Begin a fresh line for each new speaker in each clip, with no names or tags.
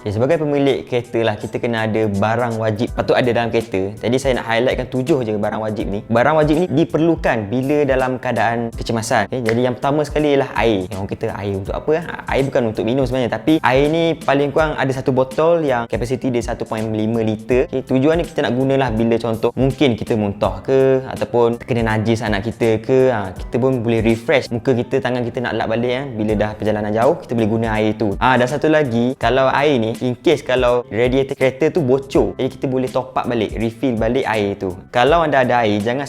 Okay, sebagai pemilik kereta lah, kita kena ada barang wajib patut ada dalam kereta. Jadi saya nak highlightkan 7 je barang wajib ni. Barang wajib ni diperlukan bila dalam keadaan kecemasan. Okay, jadi yang pertama sekali ialah air. Orang kata air untuk apa? Air bukan untuk minum sebenarnya, tapi air ni paling kurang ada satu botol yang kapasiti dia 1.5 liter. Okay, tujuan ni kita nak gunalah bila contoh mungkin kita muntah ke ataupun kena najis anak kita ke, kita pun boleh refresh muka kita, tangan kita nak lap balik bila dah perjalanan jauh, kita boleh guna air tu. Dan satu lagi, kalau air ni in case kalau radiator kereta tu bocor, jadi kita boleh top up balik, refill balik air tu. Kalau anda ada air, jangan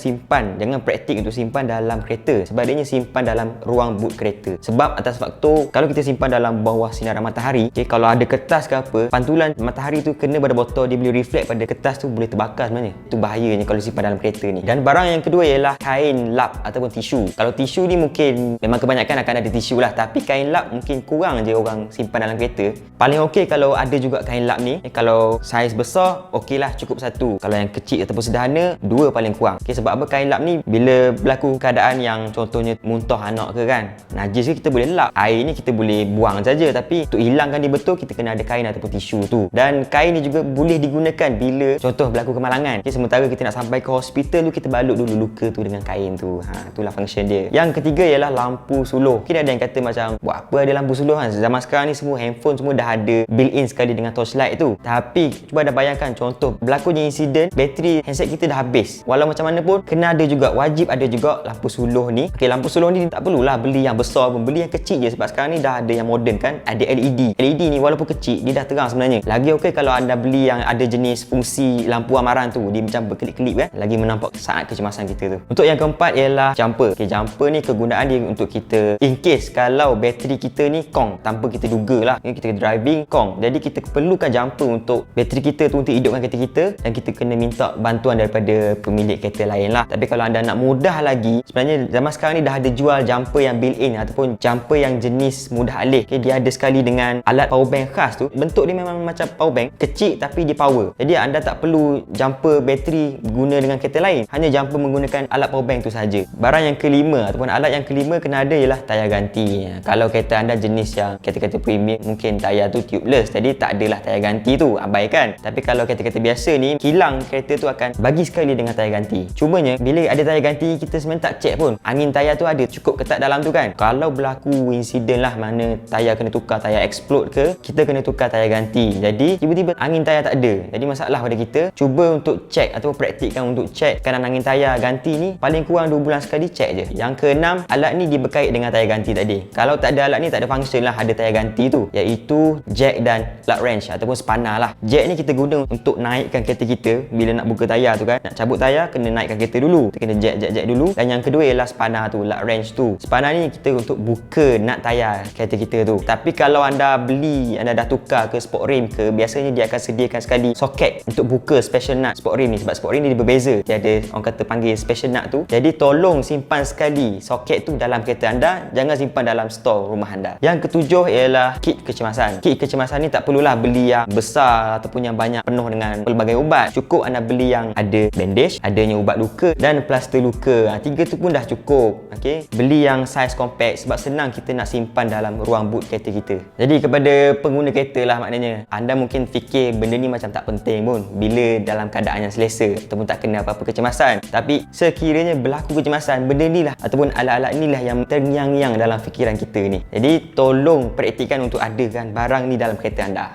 praktik untuk simpan dalam kereta. Sebaliknya simpan dalam ruang boot kereta. Sebab atas faktor kalau kita simpan dalam bawah sinaran matahari, kalau ada kertas ke apa, pantulan matahari tu kena pada botol, dia boleh reflect pada kertas tu, boleh terbakar sebenarnya. Itu bahayanya kalau simpan dalam kereta ni. Dan barang yang kedua ialah kain lap ataupun tisu. Kalau tisu ni mungkin memang kebanyakan akan ada tisu lah, tapi kain lap mungkin kurang je orang simpan dalam kereta. Paling okey kalau ada juga kain lap ni. Kalau saiz besar, okey lah, cukup satu. Kalau yang kecil ataupun sederhana, 2 paling kurang. Sebab apa, kain lap ni bila berlaku keadaan yang contohnya muntah anak ke kan, najis ke, kita boleh lap. Air ni kita boleh buang saja, tapi untuk hilangkan dia betul, kita kena ada kain ataupun tisu tu. Dan kain ni juga boleh digunakan bila contoh berlaku kemalangan. Sementara kita nak sampai ke hospital tu, kita balut dulu luka tu dengan kain tu. Itulah function dia. Yang ketiga ialah lampu suluh. Mungkin ada yang kata macam, buat apa ada lampu suluh kan? Zaman sekarang ni semua handphone semua dah ada built-in sekali dengan torchlight tu. Tapi cuba anda bayangkan contoh berlakunya insiden, bateri handset kita dah habis. Walau macam mana pun kena ada juga, wajib ada juga lampu suluh ni. Okey, lampu suluh ni tak perlulah beli yang besar pun, beli yang kecil je, sebab sekarang ni dah ada yang moden kan, ada LED. LED ni walaupun kecil, dia dah terang sebenarnya. Lagi okey kalau anda beli yang ada jenis fungsi lampu amaran tu, dia macam berkelip-kelip kan, lagi menampak saat kecemasan kita tu. Untuk yang keempat ialah jumper. Okey, jumper ni kegunaan dia untuk kita in case kalau bateri kita ni kong tanpa kita duga lah, kita driving kong, jadi kita perlukan jumper untuk bateri kita tu untuk hidupkan kereta kita, dan kita kena minta bantuan daripada pemilik kereta lain lah. Tapi kalau anda nak mudah lagi, sebenarnya zaman sekarang ni dah ada jual jumper yang built-in ataupun jumper yang jenis mudah alih. Okay, dia ada sekali dengan alat power bank khas tu. Bentuk dia memang macam power bank, kecil tapi dia power. Jadi anda tak perlu jumper bateri guna dengan kereta lain, hanya jumper menggunakan alat power bank tu saja. Barang yang kelima ataupun alat yang kelima kena ada ialah tayar ganti. Kalau kereta anda jenis yang kereta-kereta premium, mungkin tayar tu tubeless, jadi tak adalah tayar ganti tu, abaikan. Tapi kalau kereta-kereta biasa ni, kilang kereta tu akan bagi sekali dengan tayar ganti. Cumanya bila ada tayar ganti, kita sebenarnya tak check pun angin tayar tu ada cukup ke tak dalam tu kan. Kalau berlaku insiden lah mana tayar kena tukar, tayar explode ke, kita kena tukar tayar ganti. Jadi tiba-tiba angin tayar tak ada, jadi masalah pada kita. Cuba untuk check atau praktikkan untuk check keadaan angin tayar ganti ni paling kurang 2 bulan sekali, check je. Yang keenam, alat ni dia berkait dengan tayar ganti tadi. Kalau tak ada alat ni, tak ada function lah ada tayar ganti tu, iaitu jack dan lug wrench ataupun spanner lah. Jack ni kita guna untuk naikkan kereta kita bila nak buka tayar tu kan. Nak cabut tayar, kena naikkan kereta dulu, kita kena jack dulu. Dan yang kedua ialah spanner tu, lug wrench tu. Spanner ni kita untuk buka nut tayar kereta kita tu. Tapi kalau anda beli, anda dah tukar ke sport rim ke, biasanya dia akan sediakan sekali soket untuk buka special nut sport rim ni. Sebab sport rim ni dia berbeza, dia ada orang kata panggil special nut tu. Jadi tolong simpan sekali soket tu dalam kereta anda, jangan simpan dalam store rumah anda. Yang ketujuh ialah kit kecemasan. Kit kecemasan ni tak perlulah beli yang besar ataupun yang banyak penuh dengan pelbagai ubat. Cukup anda beli yang ada bandage, adanya ubat luka dan plaster luka. 3 tu pun dah cukup. Okey, beli yang saiz compact sebab senang kita nak simpan dalam ruang boot kereta kita. Jadi kepada pengguna kereta lah, maknanya anda mungkin fikir benda ni macam tak penting pun bila dalam keadaan yang selesa ataupun tak kena apa-apa kecemasan. Tapi sekiranya berlaku kecemasan, benda ni lah ataupun alat-alat ni lah yang terngiang-ngiang dalam fikiran kita ni. Jadi tolong praktikkan untuk adakan barang ni dalam kereta anda.